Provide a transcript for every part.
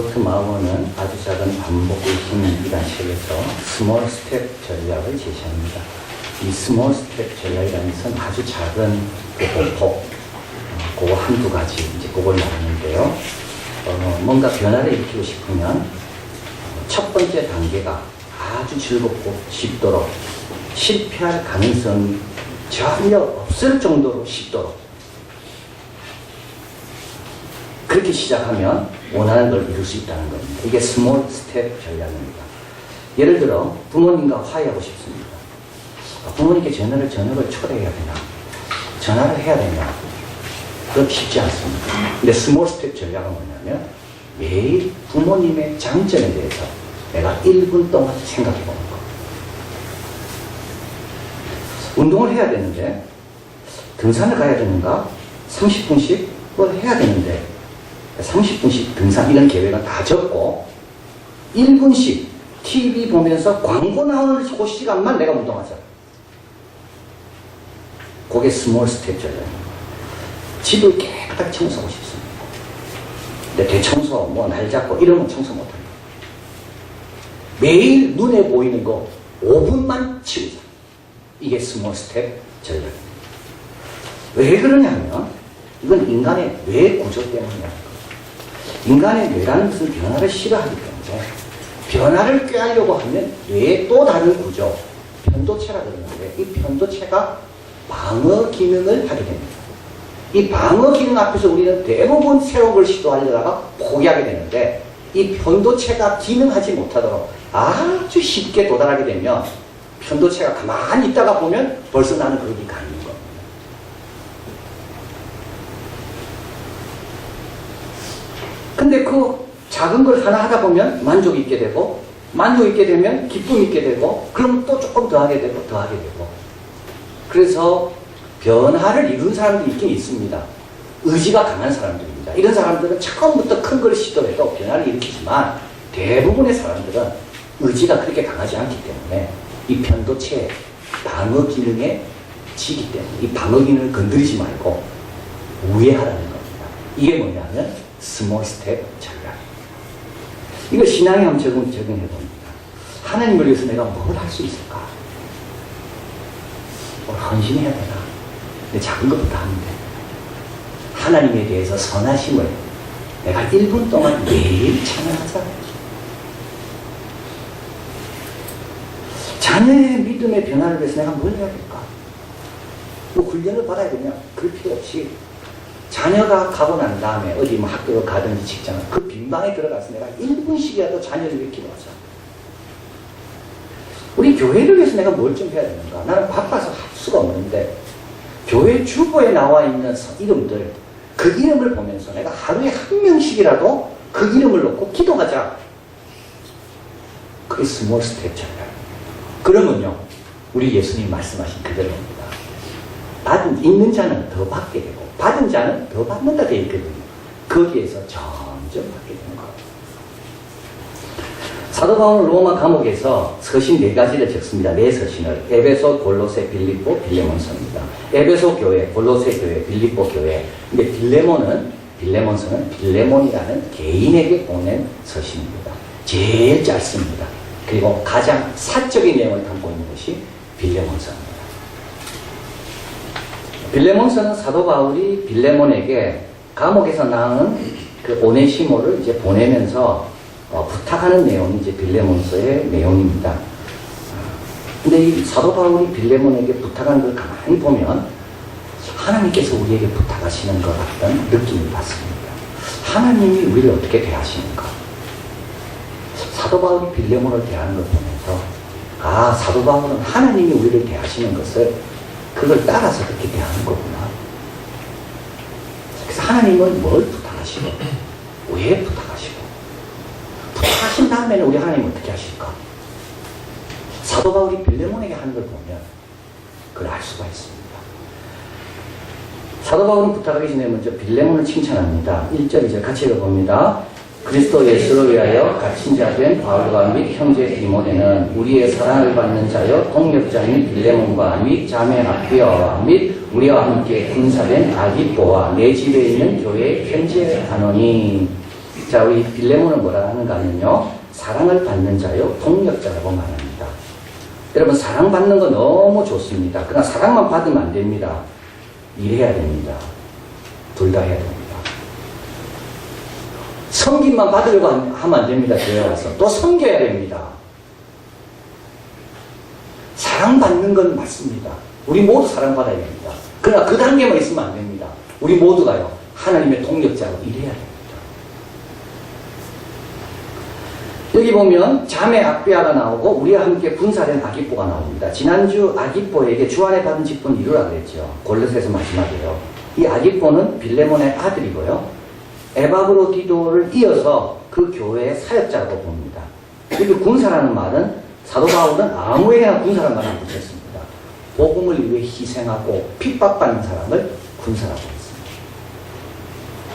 로버트 마워는 아주 작은 반복의 힘이라는 책에서 스몰 스텝 전략을 제시합니다. 이 스몰 스텝 전략이라는 것은 아주 작은 그 보폭, 그거 한두 가지, 이제 그걸 말하는데요. 뭔가 변화를 일으키고 싶으면 첫 번째 단계가 아주 즐겁고 쉽도록 실패할 가능성이 전혀 없을 정도로 쉽도록 그렇게 시작하면 원하는 걸 이룰 수 있다는 겁니다. 이게 스몰 스텝 전략입니다. 예를 들어 부모님과 화해하고 싶습니다. 부모님께 저녁을 초대해야 되나? 전화를 해야 되나? 그렇게 쉽지 않습니다. 근데 스몰 스텝 전략은 뭐냐면 매일 부모님의 장점에 대해서 내가 1분 동안 생각해 보는 거. 운동을 해야 되는데 등산을 가야 되는가? 30분씩 뭘 해야 되는데 30분씩 등산 이런 계획은 다 적고 1분씩 TV 보면서 광고 나오는 그 시간만 내가 운동하자. 그게 스몰 스텝 전략입니다. 집을 깨끗하게 청소하고 싶습니다. 근데 대청소, 날 잡고 이러면 청소 못합니다. 매일 눈에 보이는 거 5분만 치우자. 이게 스몰 스텝 전략입니다. 왜 그러냐면 이건 인간의 뇌 구조 때문이야. 인간의 뇌라는 것은 변화를 싫어하기 때문에 변화를 꾀하려고 하면 뇌의 또 다른 구조, 편도체라 그러는데 이 편도체가 방어 기능을 하게 됩니다. 이 방어 기능 앞에서 우리는 대부분 새로운 걸 시도하려다가 포기하게 되는데 이 편도체가 기능하지 못하도록 아주 쉽게 도달하게 되면 편도체가 가만히 있다가 보면 벌써 나는 거기 가 있는 겁니다. 근데 그 작은 걸 하나 하다 보면 만족 있게 되고 만족 있게 되면 기쁨 있게 되고 그럼 또 조금 더 하게 되고 더 하게 되고 그래서 변화를 이룬 사람들이 있긴 있습니다. 의지가 강한 사람들입니다. 이런 사람들은 처음부터 큰 걸 시도해도 변화를 일으키지만 대부분의 사람들은 의지가 그렇게 강하지 않기 때문에 이 편도체 방어 기능에 지기 때문에 이 방어 기능을 건드리지 말고 우회하라는 겁니다. 이게 뭐냐면 스몰 스텝 전략. 이거 신앙에 한번 적용해 봅니다. 하나님을 위해서 내가 뭘 할 수 있을까? 뭘 헌신해야 되나? 근데 작은 것부터 하면 돼. 하나님에 대해서 선하심을 내가 1분 동안 매일 찬양하자. 자녀의 믿음의 변화를 위해서 내가 뭘 해야 될까? 뭐 훈련을 받아야 되냐? 그럴 필요 없이 자녀가 가고 난 다음에 어디 학교를 가든지 직장을 그 빈방에 들어가서 내가 1분씩이라도 자녀를 위해 기도하자. 우리 교회를 위해서 내가 뭘 좀 해야 되는가? 나는 바빠서 할 수가 없는데 교회 주보에 나와 있는 이름들 그 이름을 보면서 내가 하루에 한 명씩이라도 그 이름을 놓고 기도하자. 그게 스몰 스텝 전략. 그러면요 우리 예수님 말씀하신 그대로입니다. 있는 자는 더 받게 되고 받은 자는 더 받는다 되어 있거든요. 거기에서 점점 받게 되는 거예요. 사도 바울은 로마 감옥에서 서신 4가지를 적습니다. 4서신을 에베소, 골로새, 빌립보, 빌레몬서입니다. 에베소 교회, 골로새 교회, 빌립보 교회. 근데 빌레몬서는 빌레몬이라는 개인에게 보낸 서신입니다. 제일 짧습니다. 그리고 가장 사적인 내용을 담고 있는 것이 빌레몬서입니다. 빌레몬서는 사도 바울이 빌레몬에게 감옥에서 낳은 그 오네시모를 이제 보내면서 부탁하는 내용이 이제 빌레몬서의 내용입니다. 근데 이 사도 바울이 빌레몬에게 부탁하는 걸 가만히 보면 하나님께서 우리에게 부탁하시는 것 같은 느낌을 받습니다. 하나님이 우리를 어떻게 대하시는가? 사도 바울이 빌레몬을 대하는 걸 보면서 사도 바울은 하나님이 우리를 대하시는 것을 그걸 따라서 그렇게 대하는 거구나. 그래서 하나님은 뭘 부탁하시고 왜 부탁하시고 부탁하신 다음에는 우리 하나님 어떻게 하실까? 사도 바울이 빌레몬에게 하는 걸 보면 그걸 알 수가 있습니다. 사도 바울은 부탁하기 전에 먼저 빌레몬을 칭찬합니다. 1절 2절 같이 읽어봅니다. 그리스도 예수를 위하여 갇힌 자 된 바울과 및 형제 디모데는 우리의 사랑을 받는 자여 동역자인 빌레몬과 및 자매 아피아와 및 우리와 함께 군사된 아기뽀와 내 집에 있는 교회에 편지하노니. 자, 우리 빌레몬은 뭐라 하는가 하면요. 사랑을 받는 자요, 동력자라고 말합니다. 여러분, 사랑받는 거 너무 좋습니다. 그러나 사랑만 받으면 안 됩니다. 일해야 됩니다. 둘 다 해야 됩니다. 섬김만 받으려고 하면 안 됩니다. 교회 와서. 또 섬겨야 됩니다. 사랑받는 건 맞습니다. 우리 모두 사랑받아야 됩니다. 그러나 그 단계만 있으면 안 됩니다. 우리 모두가요, 하나님의 동력자로 일해야 됩니다. 여기 보면 자매 악비아가 나오고 우리와 함께 분사된 아기뽀가 나옵니다. 지난주 아기뽀에게 주안에 받은 직분 이루라 그랬죠. 골로새서 마지막이에요. 이 아기뽀는 빌레몬의 아들이고요. 에바브로디도를 이어서 그 교회의 사역자라고 봅니다. 여기 군사라는 말은 사도 바울은 아무에게나 군사라는 말을 안 붙였습니다. 복음을 위해 희생하고 핍박받는 사람을 군사라고 했습니다.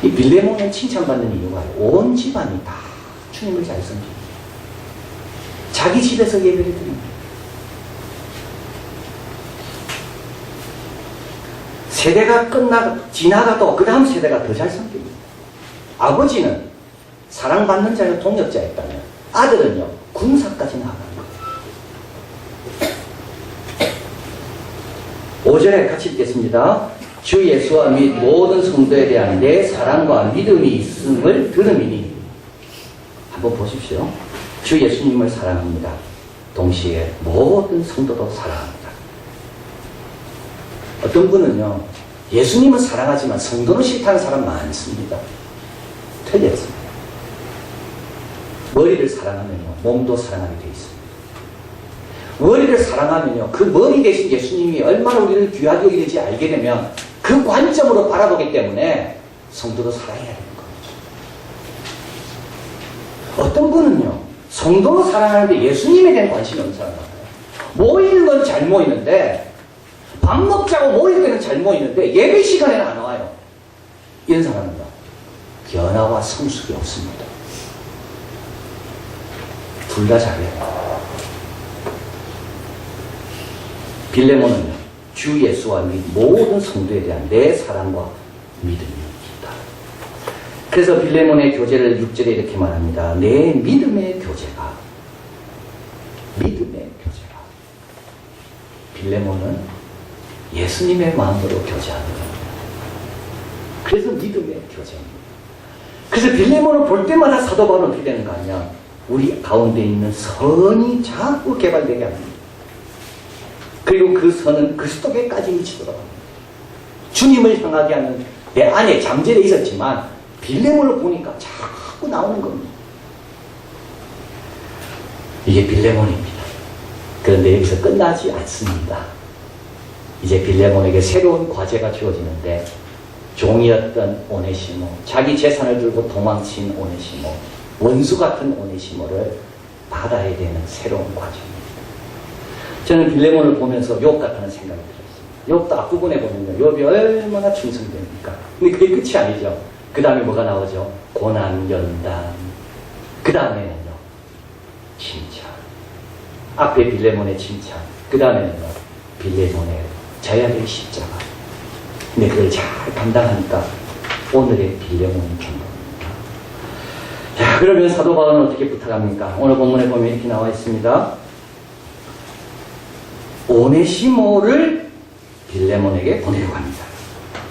이 빌레몬은 칭찬받는 이유가 온 집안이 다 주님을 잘 섬깁니다. 자기 집에서 예배를 드립니다. 세대가 지나가도 그 다음 세대가 더 잘 섬깁니다. 아버지는 사랑받는 자의 동력자였다면 아들은요, 군사까지 나아가는 거예요. 5절에 같이 읽겠습니다. 주 예수와 및 모든 성도에 대한 내 사랑과 믿음이 있음을 들음이니. 한번 보십시오. 주 예수님을 사랑합니다. 동시에 모든 성도도 사랑합니다. 어떤 분은요, 예수님은 사랑하지만 성도는 싫다는 사람 많습니다. 틀렸습니다. 머리를 사랑하면요, 몸도 사랑하게 되어 있습니다. 머리를 사랑하면요, 그 머리 대신 예수님이 얼마나 우리를 귀하게 여기는지 알게 되면 그 관점으로 바라보기 때문에 성도도 사랑해야 되는 거예요. 어떤 분은요, 성도로 사랑하는데 예수님에 대한 관심이 없는 사람 같아요. 모이는 건 잘 모이는데, 밥 먹자고 모일 때는 잘 모이는데 예배 시간에는 안 와요. 이런 사람은요, 변화와 성숙이 없습니다. 둘 다 잘해요. 빌레몬은요, 주 예수와 및 모든 성도에 대한 내 사랑과 믿음이 있다. 그래서 빌레몬의 교제를 6절에 이렇게 말합니다. 내 믿음의 교제가, 빌레몬은 예수님의 마음으로 교제하는 겁니다. 그래서 믿음의 교제입니다. 그래서 빌레몬을 볼 때마다 사도 바울은 어떻게 되는가 하면 우리 가운데 있는 선이 자꾸 개발되게 합니다. 그리고 그 선은 그리스도께까지 미치도록 합니다. 주님을 향하게 하는 내 안에 잠재되어 있었지만 빌레몬을 보니까 자꾸 나오는 겁니다. 이게 빌레몬입니다. 그런데 여기서 끝나지 않습니다. 이제 빌레몬에게 새로운 과제가 주어지는데, 종이었던 오네시모, 자기 재산을 들고 도망친 오네시모, 원수 같은 오네시모를 받아야 되는 새로운 과제입니다. 저는 빌레몬을 보면서 욥 같다는 생각이 들었습니다. 욥도 앞부분에 보면요, 욥이 얼마나 충성됩니까? 근데 그게 끝이 아니죠. 그 다음에 뭐가 나오죠? 고난, 연단. 그 다음에는요, 칭찬. 앞에 빌레몬의 칭찬. 그 다음에는요, 빌레몬의 져야 될 십자가. 근데 그걸 잘 감당하니까 오늘의 빌레몬이 된 겁니다. 자, 그러면 사도 바울은 어떻게 부탁합니까? 오늘 본문에 보면 이렇게 나와 있습니다. 오네시모를 빌레몬에게 보내려고 합니다.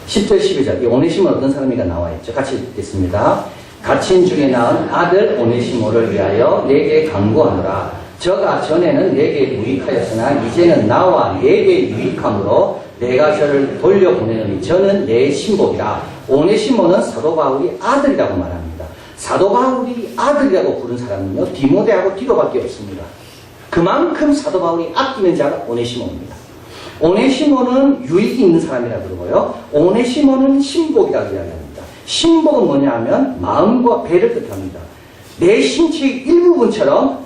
10절 12절 이 오네시모는 어떤 사람인가 나와 있죠. 같이 읽겠습니다. 갇힌 중에 낳은 아들 오네시모를 위하여 내게 간구하노라. 저가 전에는 내게 유익하였으나 이제는 나와 내게 유익함으로 내가 저를 돌려보내느니 저는 내 신복이라. 오네시모는 사도 바울이 아들이라고 말합니다. 사도 바울이 아들이라고 부른 사람은요, 디모데하고 디도밖에 없습니다. 그만큼 사도 바울이 아끼는 자가 오네시모입니다. 오네시모는 유익이 있는 사람이라 그러고요, 오네시모는 신복이라고 이야기합니다. 신복은 뭐냐 하면 마음과 배를 뜻합니다. 내 신체의 일부분처럼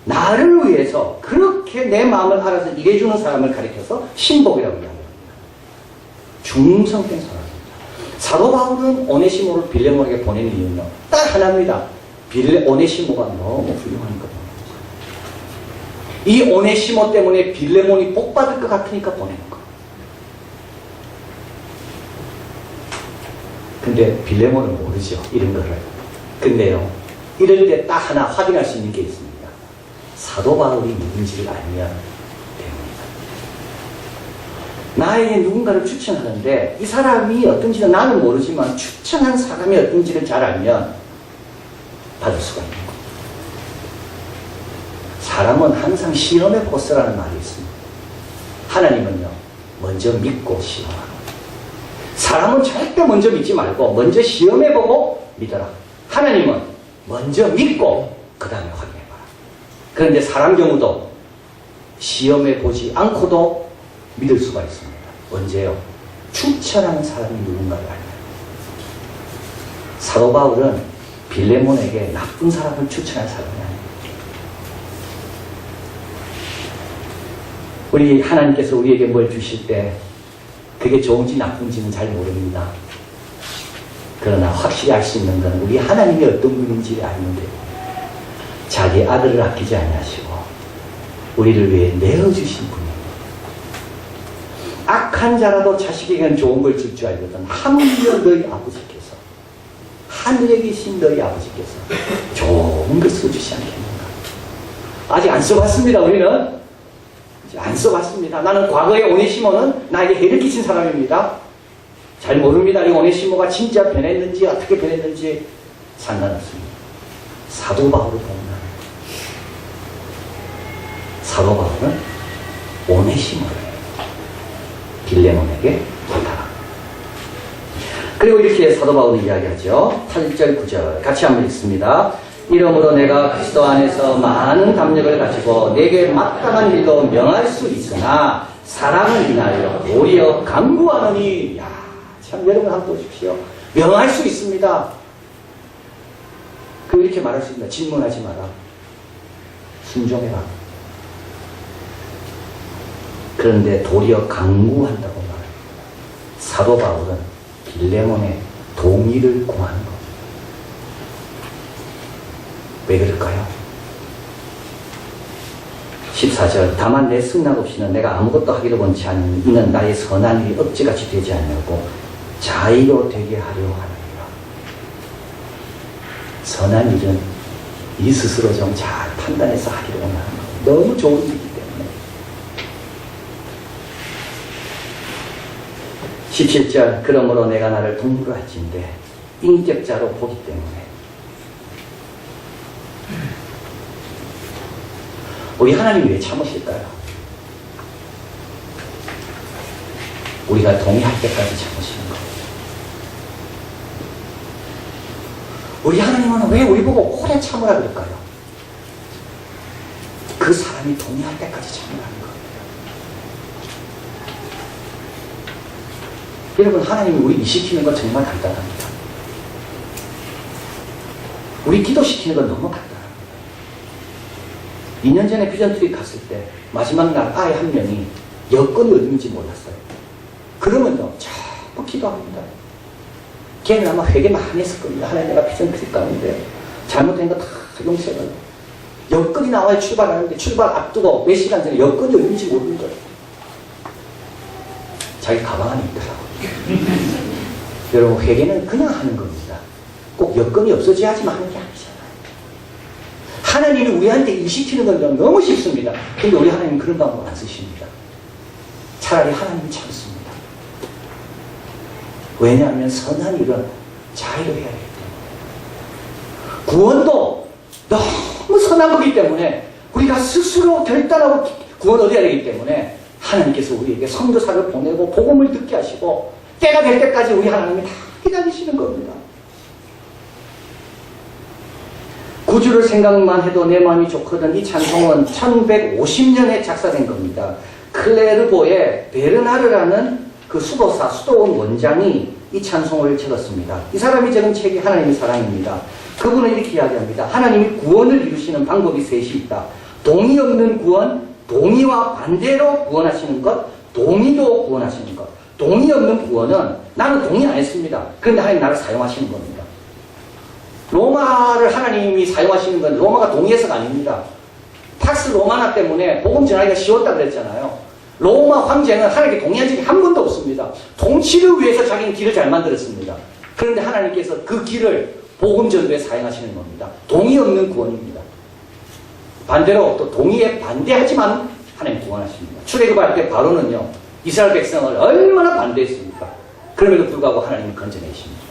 나를 위해서 그렇게 내 마음을 알아서 일해주는 사람을 가리켜서 신복이라고 이야기합니다. 중성된 사람입니다. 사도 바울은 오네시모를 빌레몬에게 보내는 이유는요, 딱 하나입니다. 오네시모가 너무 훌륭한 거예요. 이 오네시모 때문에 빌레몬이 복받을 것 같으니까 보내는 거예요. 근데 빌레몬은 모르죠, 이런 거를. 근데요, 이럴 때 딱 하나 확인할 수 있는 게 있습니다. 사도 바울이 누군지를 알면 됩니다. 나에게 누군가를 추천하는데 이 사람이 어떤지는 나는 모르지만 추천한 사람이 어떤지를 잘 알면 받을 수가 있는 거예요. 사람은 항상 시험에 보고 쓰라는 말이 있습니다. 하나님은요, 먼저 믿고 시험하고. 사람은 절대 먼저 믿지 말고 먼저 시험해보고 믿어라. 하나님은 먼저 믿고 그 다음에 확인해봐라. 그런데 사람 경우도 시험해보지 않고도 믿을 수가 있습니다. 언제요? 추천하는 사람이 누군가를 알면. 사도 바울은 빌레몬에게 나쁜 사람을 추천한 사람이 아닙니다. 우리 하나님께서 우리에게 뭘 주실 때 그게 좋은지 나쁜지는 잘 모릅니다. 그러나 확실히 알 수 있는 건 우리 하나님이 어떤 분인지 알면 돼요. 자기 아들을 아끼지 아니하시고 우리를 위해 내어주신 분이에요. 악한 자라도 자식에게는 좋은 걸 줄 줄 알거든. 하물며 너희 아버지께서, 하늘에 계신 너희 아버지께서 좋은 걸 써주시 않겠는가. 아직 안 써봤습니다. 우리는 안 써봤습니다. 나는 과거에 오네시모는 나에게 해를 끼친 사람입니다. 잘 모릅니다. 이 오네시모가 진짜 변했는지 어떻게 변했는지 상관없습니다. 사도 바울을 보면 사도 바울은 오네시모를 빌레몬에게 부탁합니다. 그리고 이렇게 사도 바울은 이야기하죠. 8절 9절 같이 한번 읽습니다. 이러므로 내가 그리스도 안에서 많은 담력을 가지고 내게 마땅한 일로 명할 수 있으나 사랑을 인하여 도리어 강구하노니. 야, 참 여러분 한번 보십시오. 명할 수 있습니다. 그 이렇게 말할 수 있습니다. 질문하지 마라. 순종해라. 그런데 도리어 강구한다고 말합니다. 사도 바울은 빌레몬의 동의를 구하는 겁니다. 왜 그럴까요? 14절 다만 내 승낙 없이는 내가 아무것도 하기를 원치 않는 이는 나의 선한 일이 억지같이 되지 않냐고 자의로 되게 하려 하느니라. 선한 일은 이 스스로 좀 잘 판단해서 하기를 원하는 거예요. 너무 좋은 일이기 때문에. 17절 그러므로 내가 나를 동부로 할진대 인격자로 보기 때문에. 우리 하나님이 왜 참으실까요? 우리가 동의할 때까지 참으시는 거예요. 우리 하나님은 왜 우리 보고 오래 참으라 그럴까요? 그 사람이 동의할 때까지 참으라는 거예요. 여러분, 하나님이 우리 일시키는 건 정말 간단합니다. 우리 기도시키는 건 너무 간단합니다. 2년 전에 비전트리 갔을 때 마지막 날 아이 한 명이 여건이 어딘지 몰랐어요. 그러면요 자꾸 기도합니다. 걔는 아마 회개 많이 했을 겁니다. 하나님 내가 비전트리 가는데 잘못된 거 다 용서해달라고. 여건이 나와야 출발하는데 출발 앞두고 몇 시간 전에 여건이 어딘지 모르는 거예요. 자기 가방 안에 있더라고요. 여러분, 회개는 그냥 하는 겁니다. 꼭 여건이 없어져야지만 하는 게 아니잖아요. 하나님이 우리한테 일시키는 건 너무 쉽습니다. 근데 우리 하나님은 그런 방법 안 쓰십니다. 차라리 하나님이 참습니다. 왜냐하면 선한 일은 자유로 해야 되기 때문에. 구원도 너무 선한 거기 때문에 우리가 스스로 결단하고 구원을 얻어야 되기 때문에 하나님께서 우리에게 선교사를 보내고 복음을 듣게 하시고 때가 될 때까지 우리 하나님이 다 기다리시는 겁니다. 구주를 생각만 해도 내 마음이 좋거든. 이 찬송은 1150년에 작사된 겁니다. 클레르보의 베르나르라는 그 수도원 원장이 이 찬송을 적었습니다. 이 사람이 적은 책이 하나님의 사랑입니다. 그분은 이렇게 이야기합니다. 하나님이 구원을 이루시는 방법이 셋이 있다. 동의 없는 구원, 동의와 반대로 구원하시는 것, 동의로 구원하시는 것. 동의 없는 구원은 나는 동의 안 했습니다. 그런데 하나님 나를 사용하시는 겁니다. 로마를 하나님이 사용하시는 건 로마가 동의해서가 아닙니다. 팍스 로마나 때문에 복음 전하기가 쉬웠다 그랬잖아요. 로마 황제는 하나님께 동의한 적이 한 번도 없습니다. 통치를 위해서 자기는 길을 잘 만들었습니다. 그런데 하나님께서 그 길을 복음 전도에 사용하시는 겁니다. 동의 없는 구원입니다. 반대로 또 동의에 반대하지만 하나님 구원하십니다. 출애굽할 때 바로는요, 이스라엘 백성을 얼마나 반대했습니까? 그럼에도 불구하고 하나님이 건져내십니다.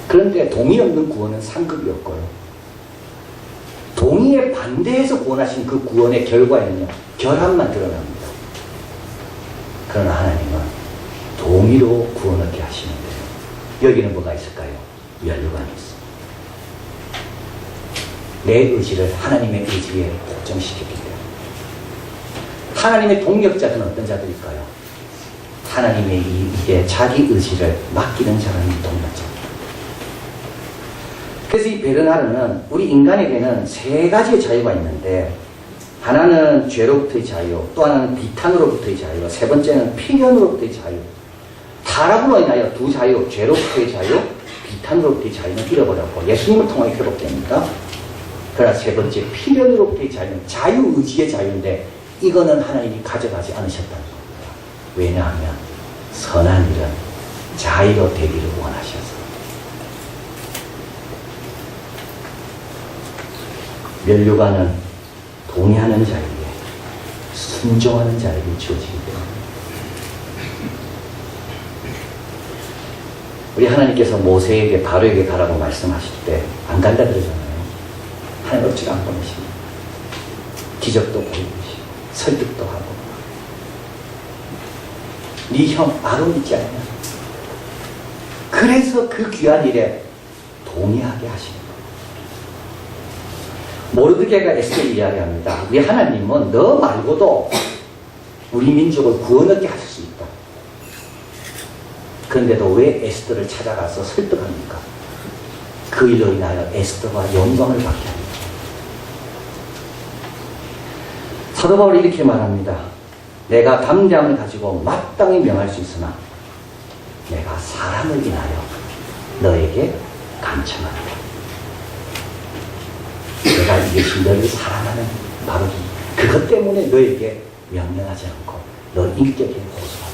그런데 동의 없는 구원은 상급이었고요. 동의에 반대해서 구원하신 그 구원의 결과에는요, 결함만 드러납니다. 그러나 하나님은 동의로 구원 얻게 하시는데요. 여기는 뭐가 있을까요? 면류관이 있습니다. 내 의지를 하나님의 의지에 고정시켰기 때문에. 하나님의 동력자들은 어떤 자들일까요? 하나님의 이 일에 자기 의지를 맡기는 자는 동력자입니다. 그래서 이 베르나르는 우리 인간에게는 세 가지의 자유가 있는데, 하나는 죄로부터의 자유, 또 하나는 비탄으로부터의 자유, 세 번째는 필연으로부터의 자유. 타락으로 인하여 두 자유, 죄로부터의 자유, 비탄으로부터의 자유는 잃어버렸고 예수님을 통하여 회복됩니다. 그러나 세 번째 필연으로부터의 자유는 자유의지의 자유인데, 이거는 하나님이 가져가지 않으셨다는 겁니다. 왜냐하면 선한 일은 자유로 되기를 원하셔서. 면류관은 동의하는 자에게, 순종하는 자에게 주어지기 때문에. 우리 하나님께서 모세에게 바로에게 가라고 말씀하실 때 안 간다 그러잖아요. 하나님 억지로 안 보내십니다. 기적도 보이시고 설득도 하고. 네 형 아론 있지 않냐? 그래서 그 귀한 일에 동의하게 하시는 거예요. 모르드게가 에스더를 이야기합니다. 우리 하나님은 너 말고도 우리 민족을 구원 얻게 하실 수 있다. 그런데도 왜 에스더를 찾아가서 설득합니까? 그 일로 인하여 에스더가 영광을 받게 합니다. 사도 바울이 이렇게 말합니다. 내가 담대함을 가지고 마땅히 명할 수 있으나 내가 사람을 인하여 너에게 간청한다. 내가 이것이 너를 사랑하는 바로 그것 때문에 너에게 명령하지 않고 너 인격에 호소한다.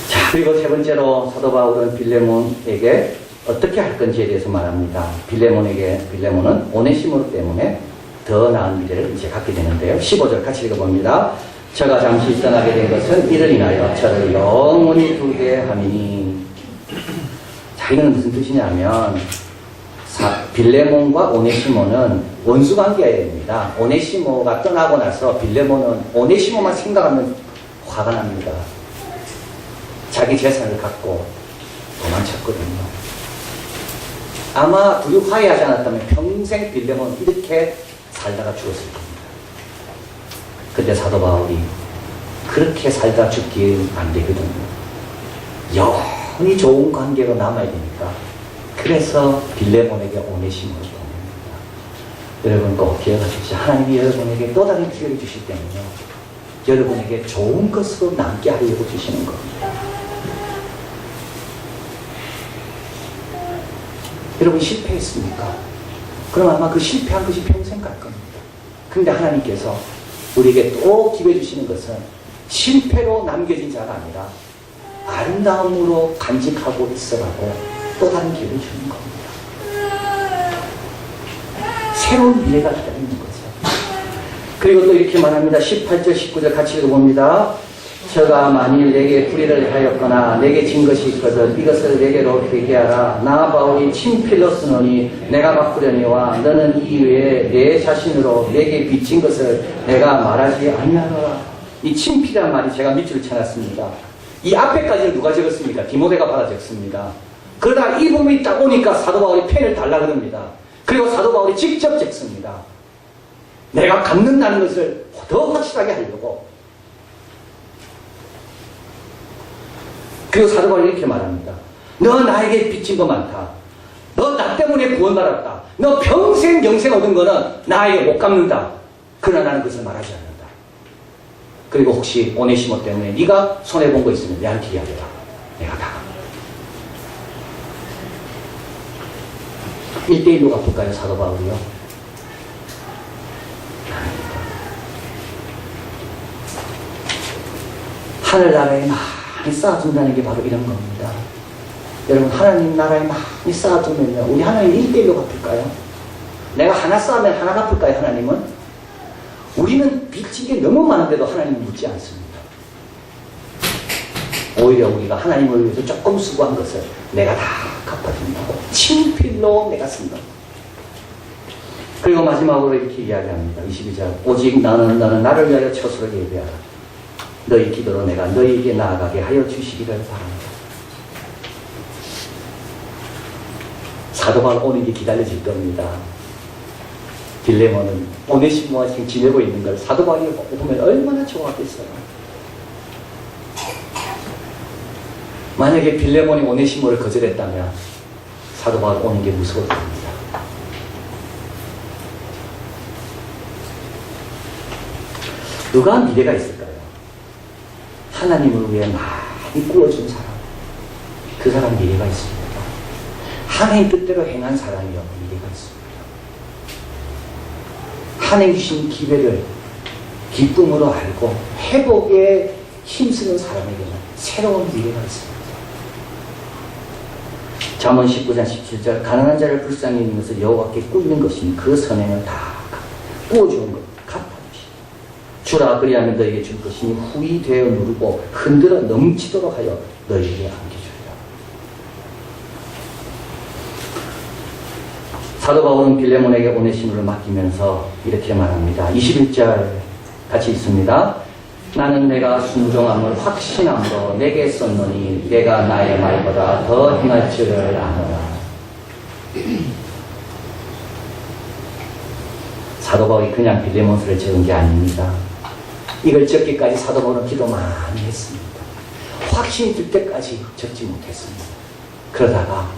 자, 그리고 세 번째로 사도 바울은 빌레몬에게 어떻게 할 건지에 대해서 말합니다. 빌레몬은 오네시모르 때문에 더 나은 미래를 이제 갖게 되는데요. 15절 같이 읽어봅니다. 저가 잠시 떠나게 된 것은 이를 인하여 저를 영원히 두게 함이니. 자, 이건 무슨 뜻이냐면 빌레몬과 오네시모는 원수관계입니다. 오네시모가 떠나고 나서 빌레몬은 오네시모만 생각하면 화가 납니다. 자기 재산을 갖고 도망쳤거든요. 아마 둘이 화해하지 않았다면 평생 빌레몬은 이렇게 살다가 죽었을 겁니다. 근데 사도 바울이 그렇게 살다 죽기 안 되거든요. 영원히 좋은 관계로 남아야 되니까. 그래서 빌레몬에게 오네시모를 보냅니다. 여러분 꼭 기억하십시오. 하나님이 여러분에게 또 다른 기회를 주실 때는요, 여러분에게 좋은 것으로 남게 하려고 주시는 겁니다. 여러분 실패했습니까? 그럼 아마 그 실패한 것이 평생 갈 겁니다. 그런데 하나님께서 우리에게 또 기회 주시는 것은 실패로 남겨진 자가 아니라 아름다움으로 간직하고 있어가고 또 다른 기회를 주는 겁니다. 새로운 미래가 기다리는 거죠. 그리고 또 이렇게 말합니다. 18절, 19절 같이 읽어봅니다. 저가 만일 내게 불의를 하였거나 내게 진 것이 있거든 이것을 내게로 회개하라. 나 바울이 친필로 쓰노니 내가 바꾸려니와 너는 이외에 내 자신으로 내게 빚진 것을 내가 말하지 아니하노라. 이 친필이란 말이 제가 밑줄을 쳐놨습니다. 이 앞에까지는 누가 적었습니까? 디모데가 받아 적습니다. 그러다 이 부분이 딱 오니까 사도 바울이 펜을 달라 그럽니다. 그리고 사도 바울이 직접 적습니다. 내가 갚는다는 것을 더 확실하게 하려고. 그리고 사도 바울이 이렇게 말합니다. 너 나에게 빚진 거 많다. 너 나 때문에 구원받았다. 너 평생 영생 얻은 거는 나에게 못 갚는다. 그러나 나는 그것을 말하지 않는다. 그리고 혹시 오네시모 때문에 네가 손해본 거 있으면 내한테 이야기해라. 내가 다 갚는다. 1대1로 갚을까요? 사도 바울이요? 아닙니다. 하늘나라에 많이 쌓아둔다는 게 바로 이런 겁니다. 여러분, 하나님 나라에 많이 쌓아두면요, 우리 하나님 1대1로 갚을까요? 내가 하나 쌓으면 하나 갚을까요, 하나님은? 우리는 빚진 게 너무 많은데도 하나님은 묻지 않습니다. 오히려 우리가 하나님을 위해서 조금 수고한 것을 내가 다 갚아준다고 친필로 내가 쓴다. 그리고 마지막으로 이렇게 이야기합니다. 22절. 오직 너는 나를 위하여 처소를 예비하라. 너희 기도로 내가 너희에게 나아가게 하여 주시기를 바랍니다. 사도 바울 오는 게 기다려질 겁니다. 빌레몬은 오네시모와 지금 지내고 있는 걸 사도 바울이 보면 얼마나 좋아하겠어요. 만약에 빌레몬이 오네시모를 거절했다면 사도 바울 오는 게 무서울 겁니다. 누가 미래가 있을까요? 하나님을 위해 많이 꾸어준 사람. 그 사람 미래가 있습니다. 하나님 뜻대로 행한 사람이요 미래가 있습니다. 하나님 주신 기회를 기쁨으로 알고 회복에 힘쓰는 사람에게는 새로운 미래가 있습니다. 잠언 19장 17절. 가난한 자를 불쌍히 여기는 것을 여호와께 꾸이는 것이니 그 선행을 다 꾸어주는 것 갚아주시니 주라 그리하면 너에게 줄 것이니 후이 되어 누르고 흔들어 넘치도록 하여 너에게 안겨주리라. 사도 바울은 빌레몬에게 오네시모를 맡기면서 이렇게 말합니다. 21절 같이 있습니다. 나는 내가 순종함을 확신함으로 내게 썼노니 내가 나의 말보다 더 행할 줄을 아노라. 사도 바울이 그냥 빌레몬서를 적은 게 아닙니다. 이걸 적기까지 사도 바울은 기도 많이 했습니다. 확신이 들 때까지 적지 못했습니다. 그러다가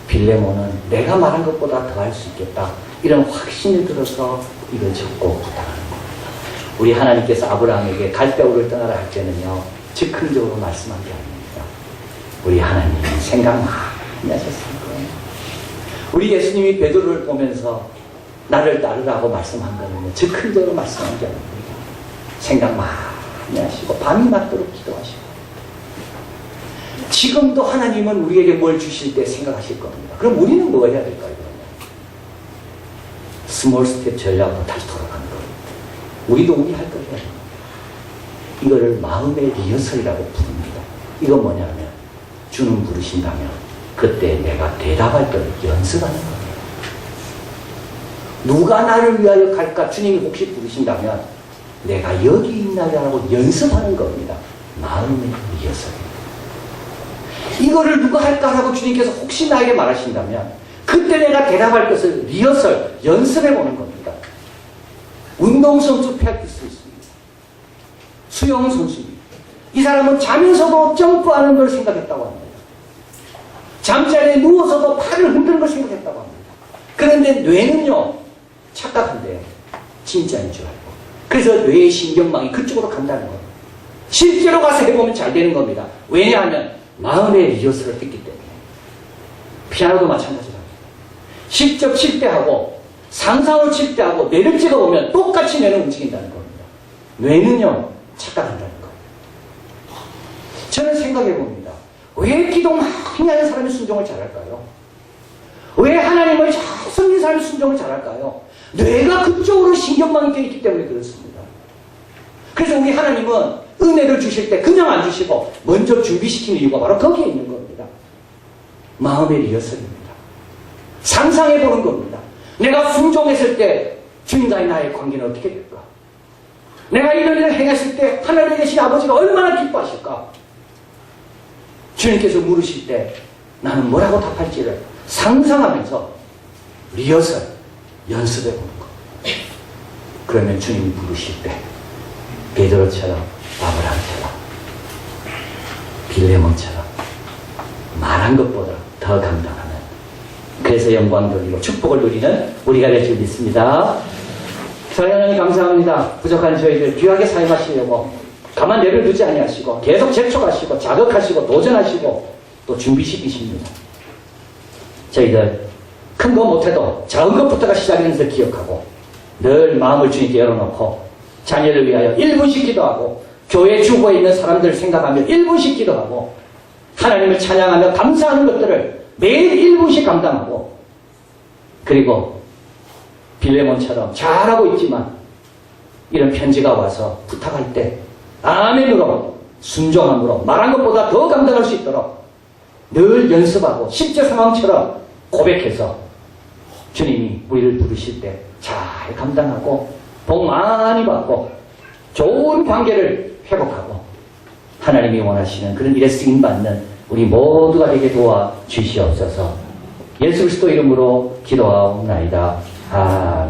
빌레몬은 내가 말한 것보다 더 할 수 있겠다. 이런 확신이 들어서 이걸 적고 부탁하는 겁니다. 우리 하나님께서 아브라함에게 갈대우를 떠나라 할 때는요, 즉흥적으로 말씀한 게 아닙니다. 우리 하나님 생각 많이 하셨을 거예요. 우리 예수님이 베드로를 보면서 나를 따르라고 말씀한 거는요, 즉흥적으로 말씀한 게 아닙니다. 생각 많이 하시고 밤이 맞도록 기도하시고 지금도 하나님은 우리에게 뭘 주실 때 생각하실 겁니다. 그럼 우리는 뭐 해야 될까요? 스몰 스텝 전략으로 다시 돌아가는 거예요. 우리도 우리 할 거예요. 이거를 마음의 리허설이라고 부릅니다. 이건 뭐냐면 주는 부르신다면 그때 내가 대답할 걸 연습하는 거예요. 누가 나를 위하여 갈까? 주님이 혹시 부르신다면 내가 여기 있나라고 연습하는 겁니다. 마음의 리허설입니다. 이거를 누가 할까라고 주님께서 혹시 나에게 말하신다면 그때 내가 대답할 것을 리허설, 연습해보는 겁니다. 운동선수 패할 수 있습니다. 수영선수입니다. 이 사람은 자면서도 점프하는 걸 생각했다고 합니다. 잠자리에 누워서도 팔을 흔드는 걸 생각했다고 합니다. 그런데 뇌는요, 착각한대요. 진짜인 줄 알고. 그래서 뇌의 신경망이 그쪽으로 간다는 거예요. 실제로 가서 해보면 잘 되는 겁니다. 왜냐하면 마음의 리허설을 했기 때문에. 피아노도 마찬가지랍니다. 직접 칠 때 하고 상상을 칠 때 하고 뇌를 찍어보면 똑같이 뇌는 움직인다는 겁니다. 뇌는요, 착각한다는 거예요. 저는 생각해 봅니다. 왜 기도 많이 하는 사람이 순종을 잘할까요? 왜 하나님을 잘 섬기는 사람이 순종을 잘할까요? 뇌가 그쪽으로 신경망이 되어 있기 때문에 그렇습니다. 그래서 우리 하나님은 은혜를 주실 때 그냥 안 주시고 먼저 준비시키는 이유가 바로 거기에 있는 겁니다. 마음의 리허설입니다. 상상해보는 겁니다. 내가 순종했을 때 주님과의 나의 관계는 어떻게 될까? 내가 이런 일을 행했을 때 하나님에 계신 아버지가 얼마나 기뻐하실까? 주님께서 물으실 때 나는 뭐라고 답할지를 상상하면서 리허설, 연습해보는 것. 그러면 주님이 부르실 때 베드로처럼, 아브라함처럼, 빌레몬처럼 말한 것보다 더 감당하는, 그래서 영광 돌리고 축복을 누리는 우리가 될 줄 믿습니다. 하나님 감사합니다. 부족한 저희들 귀하게 사용하시려고 가만 내버려두지 아니하시고 계속 재촉하시고 자극하시고 도전하시고 또 준비시키십니다. 저희들 큰 거 못해도 작은 것부터가 시작인 것을 기억하고 늘 마음을 주님께 열어놓고 자녀를 위하여 1분씩 기도하고 교회 주보에 있는 사람들을 생각하며 1분씩 기도하고 하나님을 찬양하며 감사하는 것들을 매일 1분씩 감당하고 그리고 빌레몬처럼 잘하고 있지만 이런 편지가 와서 부탁할 때 아멘으로 순종함으로 말한 것보다 더 감당할 수 있도록 늘 연습하고 실제 상황처럼 고백해서 주님이 우리를 부르실 때 잘 감당하고 복 많이 받고 좋은 관계를 회복하고 하나님이 원하시는 그런 일에 쓰임받는 우리 모두가 되게 도와주시옵소서. 예수 그리스도 이름으로 기도하옵나이다. 아멘.